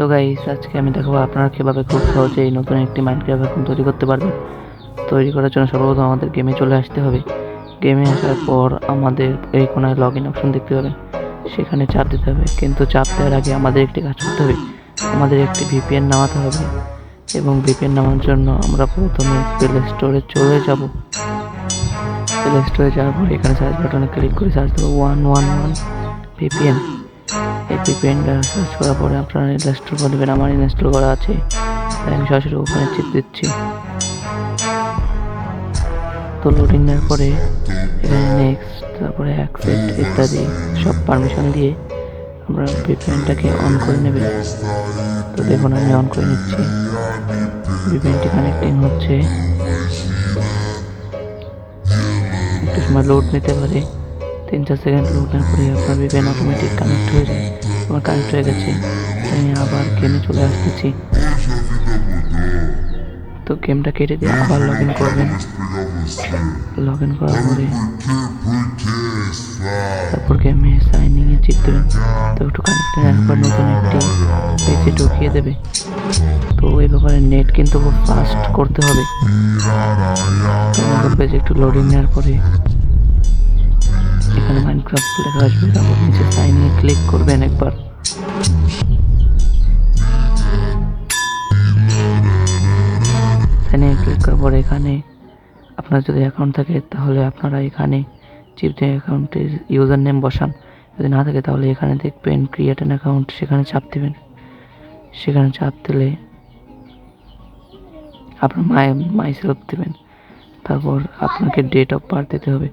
So guys, আজকে আমি দেখাবো আপনারা কীভাবে খুব সহজে এই নতুন একটি মাইনক্রাফট অ্যাকাউন্ট তৈরি করতে পারবেন। তৈরি করার জন্য সর্বপ্রথম আমাদের গেমে চলে আসতে হবে। গেমে আসার পর আমাদের এই কোনায় লগ ইন অপশন দেখতে পাবেন, সেখানে চাপ দিতে হবে। কিন্তু চাপ দেওয়ার আগে আমাদের একটি কাজ করতে হবে, আমাদের একটি ভিপিএন নামাতে হবে। এবং ভিপিএন নামার জন্য আমরা প্রথমে প্লে স্টোরে চলে যাব। প্লে স্টোরে যাওয়ার পর এখানে সার্চ বাটনে ক্লিক করে সার্চ দেবো 111 ভিপিএন। এই ভিপিএনটা সার্চ করার পরে আপনারা ইনস্টল করে দেবেন। আমার ইনস্টল করা আছে, তাই আমি সরাসরি ওখানে চিপ দিচ্ছি। তো লোডিং নেওয়ার পরে এখানে নেক্সট, তারপরে অ্যাকসেপ্ট ইত্যাদি সব পারমিশন দিয়ে আমরা ভিপিএনটাকে অন করে নেবেন। তো দেখুন আমি অন করে নিচ্ছি, ভিপিএনটি কানেক্টিং হচ্ছে। একটু সময় লোড নিতে পারে, 3-4 সেকেন্ড লোড নেওয়ার পরে আপনার ভিপিএন অটোমেটিক কানেক্ট হয়ে যায়। আমার কানেক্ট হয়ে গেছে, আমি আবার গেমে চলে আসতেছি। তো গেমটা কেটে দিয়ে আবার লগ ইন করবেন। লগ ইন করার পরে তারপর গেমে সাইনিংয়ে চিপ দেবেন। তো একটু কানেক্ট একবার নতুন একটি পেজে ঢুকিয়ে দেবে। তো এই ব্যাপারে নেট কিন্তু খুব ফাস্ট করতে হবে। নতুন পেজে একটু লোডিং নেওয়ার পরে এখানে মাইনক্রাফট লেখা আসবে, তারপর নিচে সাইনিংয়ে ক্লিক করবেন একবার। সাইনিংয়ে ক্লিক করার পরে এখানে আপনার যদি অ্যাকাউন্ট থাকে তাহলে আপনারা এখানে চিপ দিয়ে অ্যাকাউন্টের ইউজার নেম বসান। যদি না থাকে তাহলে এখানে দেখবেন ক্রিয়েট অ্যান অ্যাকাউন্ট, সেখানে চাপ দেবেন। সেখানে চাপ দিলে আপনার মাই সেলফ দেবেন। তারপর আপনাকে ডেট অফ বার্থ দিতে হবে।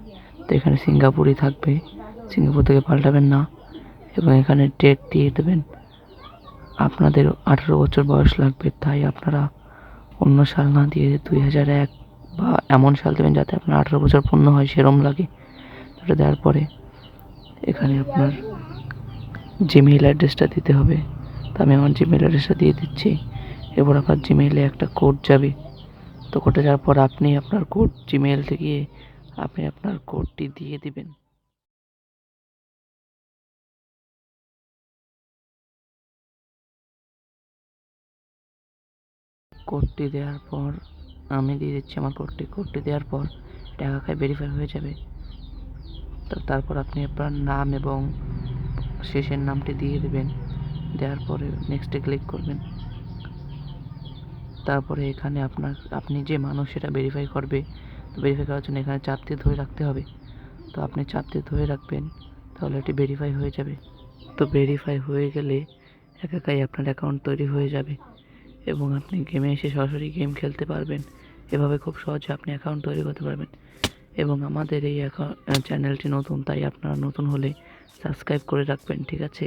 তো এখানে সিঙ্গাপুরই থাকবে, সিঙ্গাপুর থেকে পাল্টাবেন না। এবং এখানে ডেট দিয়ে দেবেন। আপনাদের 18 বছর বয়স লাগবে, তাই আপনারা অন্য সাল না দিয়ে 2001 বা এমন সাল দেবেন যাতে আপনার 18 বছর পূর্ণ হয় সেরম লাগে। ওটা দেওয়ার পরে এখানে আপনার জিমেইল অ্যাড্রেসটা দিতে হবে। তো আমি আমার জিমেইল অ্যাড্রেসটা দিয়ে দিচ্ছি। এরপর আপনার জিমেইলে একটা কোড যাবে। তো কোডটা যাওয়ার পর আপনি আপনার কোড জিমেইল থেকে আপনি আপনার কোডটি দিয়ে দিবেন। কোডটি দেওয়ার পর আমি দিয়ে দিচ্ছি আমার কোডটি দেওয়ার পর টাকা ভেরিফাই হয়ে যাবে। তো তারপর আপনি আপনার নাম এবং শেষের নামটি দিয়ে দেবেন। দেওয়ার পরে নেক্সটে ক্লিক করবেন। তারপরে এখানে আপনি যে মানুষ সেটা ভেরিফাই করবে। তো ভেরিফাই করার জন্য এখানে চাপ দিয়ে ধরে রাখতে হবে। তো আপনি চাপ দিয়ে ধরে রাখবেন, তাহলে এটি ভেরিফাই হয়ে যাবে। তো ভেরিফাই হয়ে গেলে একাই আপনার অ্যাকাউন্ট তৈরি হয়ে যাবে এবং আপনি গেমে এসে সরাসরি গেম খেলতে পারবেন। এভাবে খুব সহজে আপনি অ্যাকাউন্ট তৈরি করতে পারবেন। এবং আমাদের এই চ্যানেলটি নতুন, তাই আপনারা নতুন হলে সাবস্ক্রাইব করে রাখবেন, ঠিক আছে?